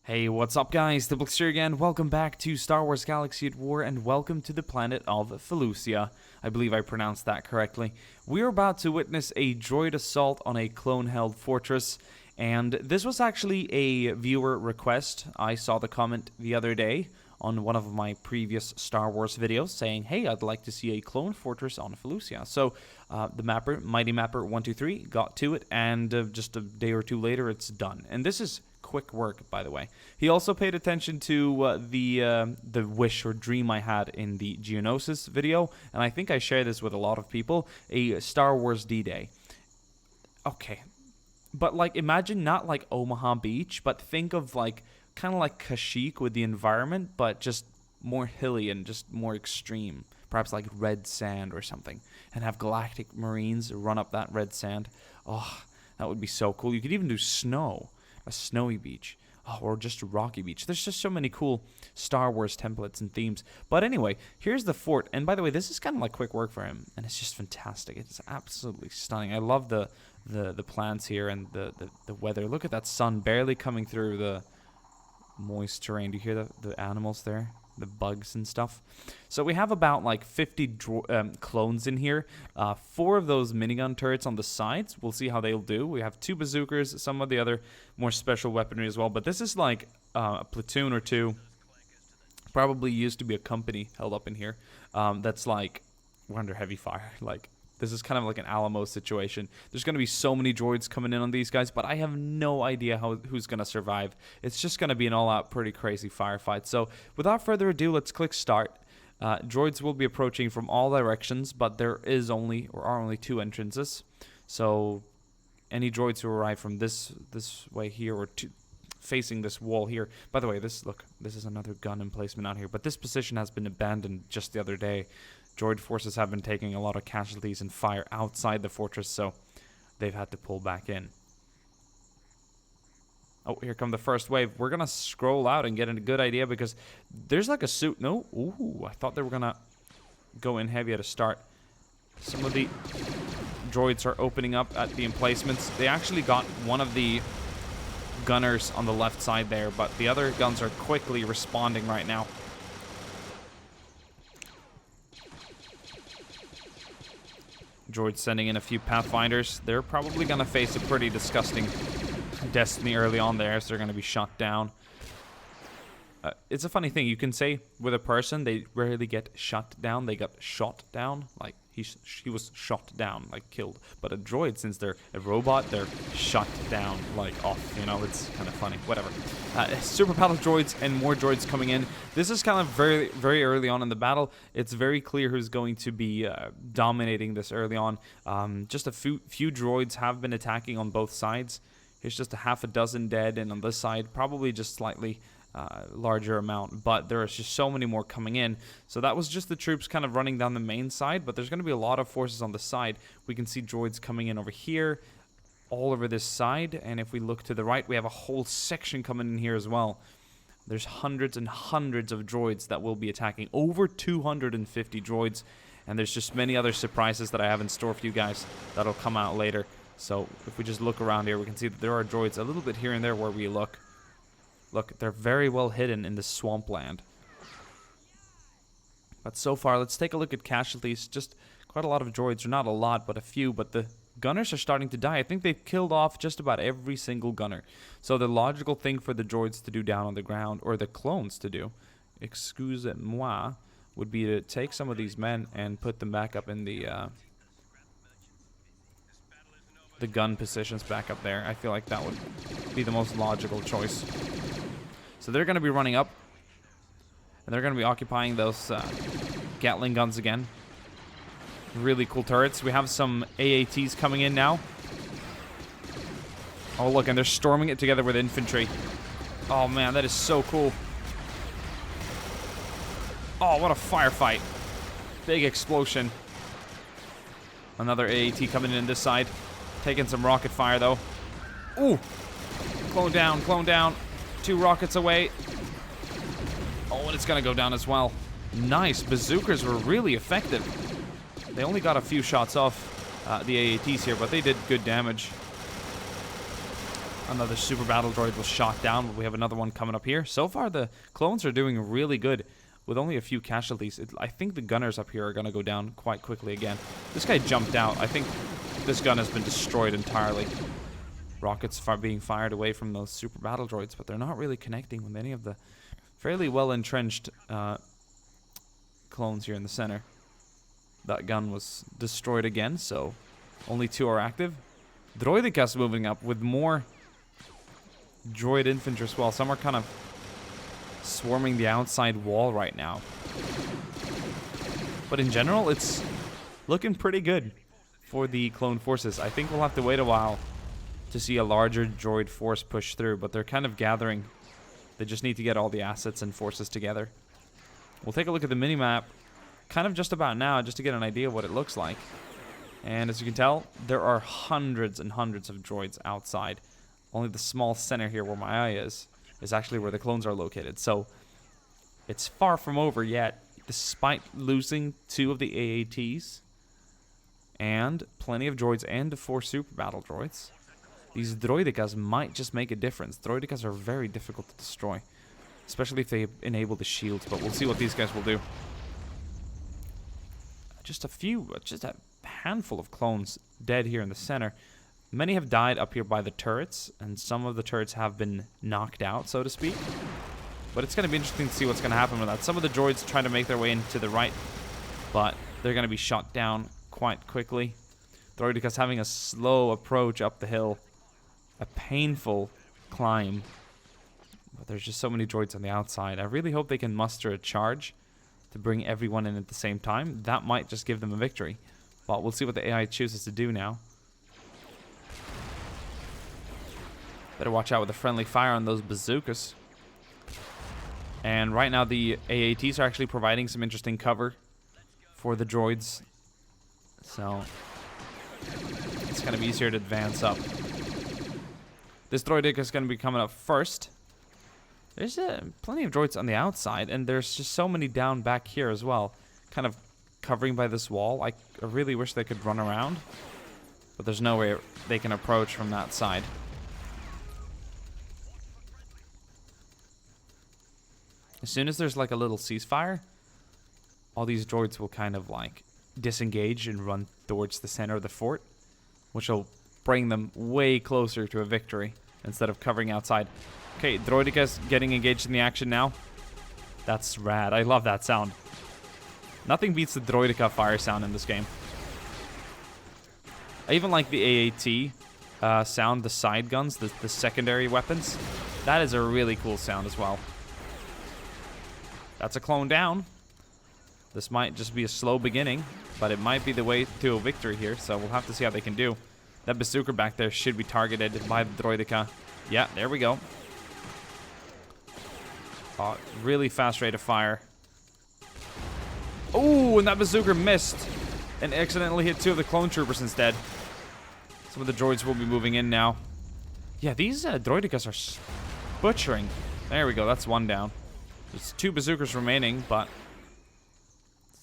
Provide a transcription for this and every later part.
Hey, what's up guys? DiplexHeated here again. Welcome back to Star Wars Galaxy at War and welcome to the planet of Felucia. I believe I pronounced that correctly. We're about to witness a droid assault on a clone-held fortress, and this was actually a viewer request. I saw the comment the other day on one of my previous Star Wars videos saying, hey, I'd like to see a clone fortress on Felucia. So the mapper, Mighty Mapper 123, got to it, and just a day or two later it's done. And this is quick work, by the way. He also paid attention to the wish or dream I had in the Geonosis video, and I think I share this with a lot of people, a Star Wars D-Day. Okay, but like imagine not like Omaha Beach, but think of like kind of like Kashyyyk with the environment, but just more hilly and just more extreme. Perhaps like red sand or something, and have galactic marines run up that red sand. Oh, that would be so cool. You could even do snow. A snowy beach, or just a rocky beach. There's just so many cool Star Wars templates and themes. But anyway, here's the fort. And by the way, this is kind of like quick work for him, and it's just fantastic. It's absolutely stunning. I love the plants here and the weather. Look at that sun barely coming through the moist terrain. Do you hear the animals there? The bugs and stuff. So we have about like 50 clones in here. 4 of those minigun turrets on the sides. We'll see how they'll do. We have 2 bazookas, some of the other more special weaponry as well. But this is like a platoon or 2. Probably used to be a company held up in here. That's like, we're under heavy fire. Like, this is kind of like an Alamo situation. There's going to be so many droids coming in on these guys, but I have no idea who's going to survive. It's just going to be an all-out pretty crazy firefight. So without further ado, let's click start. Droids will be approaching from all directions, but there are only 2 entrances. So any droids who arrive from this way here or facing this wall here. By the way, this is another gun emplacement out here, but this position has been abandoned just the other day. Droid forces have been taking a lot of casualties and fire outside the fortress, so they've had to pull back in. Oh, here come the first wave. We're going to scroll out and get a good idea because there's like a suit. No, ooh, I thought they were going to go in heavy at a start. Some of the droids are opening up at the emplacements. They actually got one of the gunners on the left side there, but the other guns are quickly responding right now. Droids sending in a few Pathfinders. They're probably going to face a pretty disgusting destiny early on there, so they're going to be shot down. It's a funny thing. You can say with a person, they rarely get shot down. They got shot down. Like, he was shot down, like killed. But a droid, since they're a robot, they're shot down, like off. You know, it's kind of funny. Whatever. Super battle droids and more droids coming in. This is kind of very, very early on in the battle. It's very clear who's going to be dominating this early on. Just a few droids have been attacking on both sides. Here's just a half a dozen dead, and on this side, probably just slightly larger amount, but there is just so many more coming in. So that was just the troops kind of running down the main side, but there's going to be a lot of forces on the side. We can see droids coming in over here, all over this side, and if we look to the right, we have a whole section coming in here as well. There's hundreds and hundreds of droids that will be attacking, over 250 droids, and there's just many other surprises that I have in store for you guys that'll come out later. So if we just look around here, we can see that there are droids a little bit here and there where we look. Look, they're very well hidden in the swampland. But so far, let's take a look at casualties. Just quite a lot of droids, or not a lot, but a few. But the gunners are starting to die. I think they've killed off just about every single gunner. So the logical thing for the droids to do down on the ground, or the clones to do, excusez-moi, would be to take some of these men and put them back up in the gun positions back up there. I feel like that would be the most logical choice. So they're going to be running up, and they're going to be occupying those Gatling guns again. Really cool turrets. We have some AATs coming in now. Oh, look, and they're storming it together with infantry. Oh, man, that is so cool. Oh, what a firefight. Big explosion. Another AAT coming in this side. Taking some rocket fire, though. Ooh. Clone down, clone down. 2 rockets away. Oh, and it's going to go down as well. Nice. Bazookas were really effective. They only got a few shots off the AATs here, but they did good damage. Another super battle droid was shot down, but we have another one coming up here. So far, the clones are doing really good with only a few casualties. I think the gunners up here are going to go down quite quickly again. This guy jumped out. I think this gun has been destroyed entirely. Rockets being fired away from those super battle droids, but they're not really connecting with any of the fairly well-entrenched clones here in the center. That gun was destroyed again, so only 2 are active. Droidicas moving up with more droid infantry as well. Some are kind of swarming the outside wall right now. But in general, it's looking pretty good for the clone forces. I think we'll have to wait a while to see a larger droid force push through, but they're kind of gathering. They just need to get all the assets and forces together. We'll take a look at the minimap kind of just about now, just to get an idea of what it looks like. And as you can tell, there are hundreds and hundreds of droids outside. Only the small center here where my eye is actually where the clones are located. So it's far from over yet, despite losing 2 of the AATs and plenty of droids and 4 super battle droids. These droidicas might just make a difference. Droidicas are very difficult to destroy, especially if they enable the shields, but we'll see what these guys will do. Just a handful of clones dead here in the center. Many have died up here by the turrets, and some of the turrets have been knocked out, so to speak. But it's going to be interesting to see what's going to happen with that. Some of the droids try to make their way into the right, but they're going to be shot down quite quickly. Droidicas having a slow approach up the hill. A painful climb. But there's just so many droids on the outside. I really hope they can muster a charge to bring everyone in at the same time. That might just give them a victory. But we'll see what the AI chooses to do now. Better watch out with the friendly fire on those bazookas. And right now the AATs are actually providing some interesting cover for the droids. So it's kind of easier to advance up. This droidica is going to be coming up first. There's plenty of droids on the outside, and there's just so many down back here as well. Kind of covering by this wall. I really wish they could run around, but there's no way they can approach from that side. As soon as there's like a little ceasefire, all these droids will kind of like disengage and run towards the center of the fort, which will bring them way closer to a victory instead of covering outside. Okay, Droidica's getting engaged in the action now. That's rad. I love that sound. Nothing beats the Droidica fire sound in this game. I even like the AAT sound, the side guns, the secondary weapons. That is a really cool sound as well. That's a clone down. This might just be a slow beginning, but it might be the way to a victory here, so we'll have to see how they can do. That bazooka back there should be targeted by the Droidica. Yeah, there we go. Oh, really fast rate of fire. Oh, and that bazooka missed and accidentally hit 2 of the clone troopers instead. Some of the droids will be moving in now. Yeah, these Droidicas are butchering. There we go, that's 1 down. There's 2 bazookas remaining, but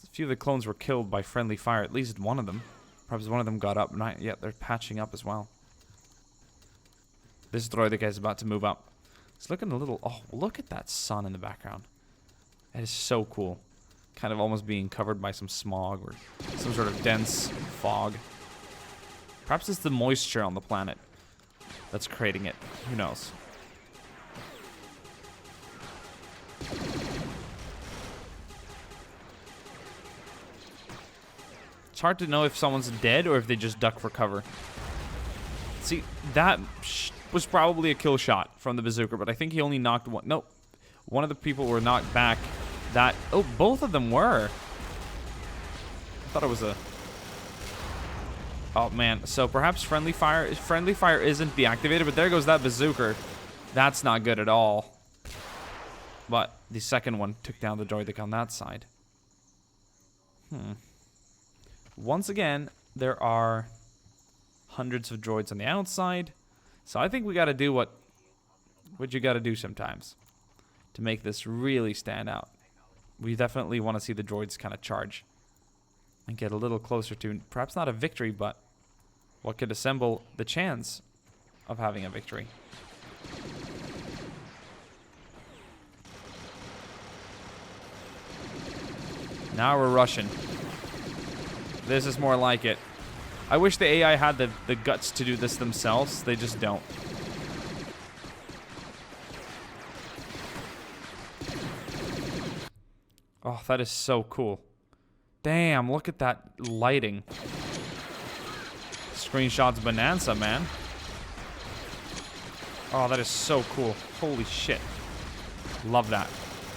a few of the clones were killed by friendly fire. At least one of them. Perhaps one of them got up. Not yet. They're patching up as well. This Droidica is about to move up. It's looking a little... Oh, look at that sun in the background. That is so cool. Kind of almost being covered by some smog or some sort of dense fog. Perhaps it's the moisture on the planet that's creating it. Who knows? It's hard to know if someone's dead or if they just duck for cover. See, that was probably a kill shot from the bazooka, but I think he only knocked one. No, one of the people were knocked back. That... Oh, both of them were. I thought it was a... Oh, man. So perhaps friendly fire isn't deactivated, but there goes that bazooka. That's not good at all. But the second one took down the droidic on that side. Once again, there are hundreds of droids on the outside. So I think we got to do what you got to do sometimes to make this really stand out. We definitely want to see the droids kind of charge and get a little closer to perhaps not a victory, but what could assemble the chance of having a victory. Now we're rushing. This is more like it. I wish the AI had the guts to do this themselves. They just don't. Oh, that is so cool. Damn, look at that lighting. Screenshots bonanza, man. Oh, that is so cool. Holy shit. Love that.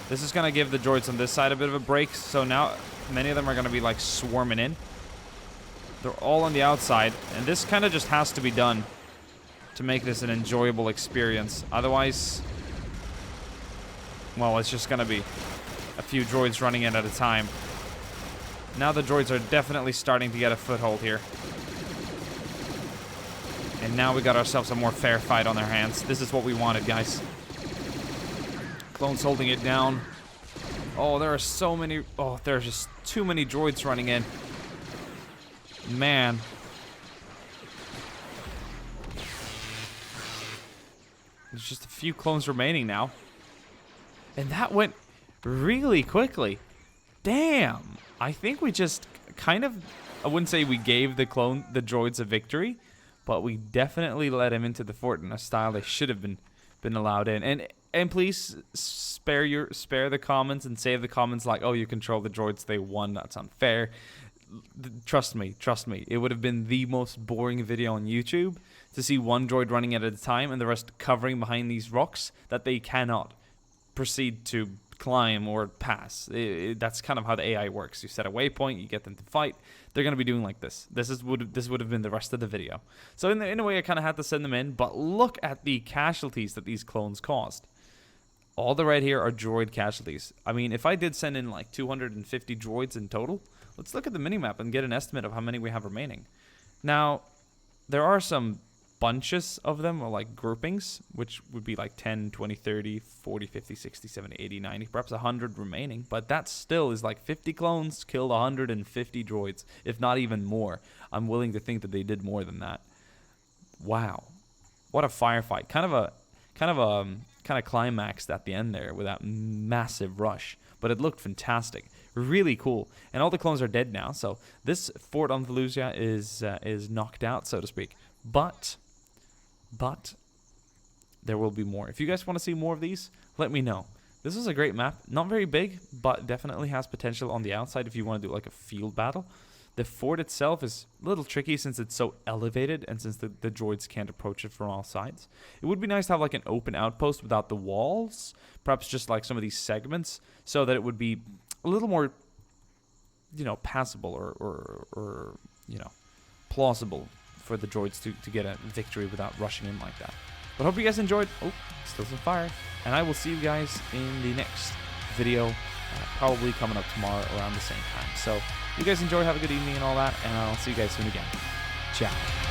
This is going to give the droids on this side a bit of a break. So now many of them are going to be like swarming in. They're all on the outside. And this kind of just has to be done to make this an enjoyable experience. Otherwise, well, it's just going to be a few droids running in at a time. Now the droids are definitely starting to get a foothold here. And now we got ourselves a more fair fight on our hands. This is what we wanted, guys. Clone's holding it down. Oh, there are so many... Oh, there's just too many droids running in. Man. There's just a few clones remaining now. And that went really quickly. Damn. I think we just kind of... I wouldn't say we gave the droids a victory, but we definitely let him into the fort in a style they should have been allowed in. And please spare the comments and save the comments like, oh, you control the droids, they won, that's unfair. Trust me. It would have been the most boring video on YouTube to see one droid running at a time and the rest covering behind these rocks that they cannot proceed to climb or pass. That's kind of how the AI works. You set a waypoint, you get them to fight. They're going to be doing like this. This would have been the rest of the video. So in a way, I kind of had to send them in. But look at the casualties that these clones caused. All the red here are droid casualties. I mean, if I did send in like 250 droids in total, let's look at the minimap and get an estimate of how many we have remaining. Now, there are some bunches of them, or like groupings, which would be like 10, 20, 30, 40, 50, 60, 70, 80, 90, perhaps 100 remaining. But that still is like 50 clones killed 150 droids, if not even more. I'm willing to think that they did more than that. Wow. What a firefight. Kind of climaxed at the end there with that massive rush. But it looked fantastic. Really cool. And all the clones are dead now, so this fort on Felucia is knocked out, so to speak. But there will be more. If you guys want to see more of these, let me know. This is a great map. Not very big, but definitely has potential on the outside if you want to do like a field battle. The fort itself is a little tricky since it's so elevated and since the droids can't approach it from all sides. It would be nice to have like an open outpost without the walls. Perhaps just like some of these segments so that it would be a little more, passable or plausible for the droids to get a victory without rushing in like that. But hope you guys enjoyed. Oh, still some fire. And I will see you guys in the next video, probably coming up tomorrow around the same time. So you guys enjoy, have a good evening and all that, and I'll see you guys soon again. Ciao.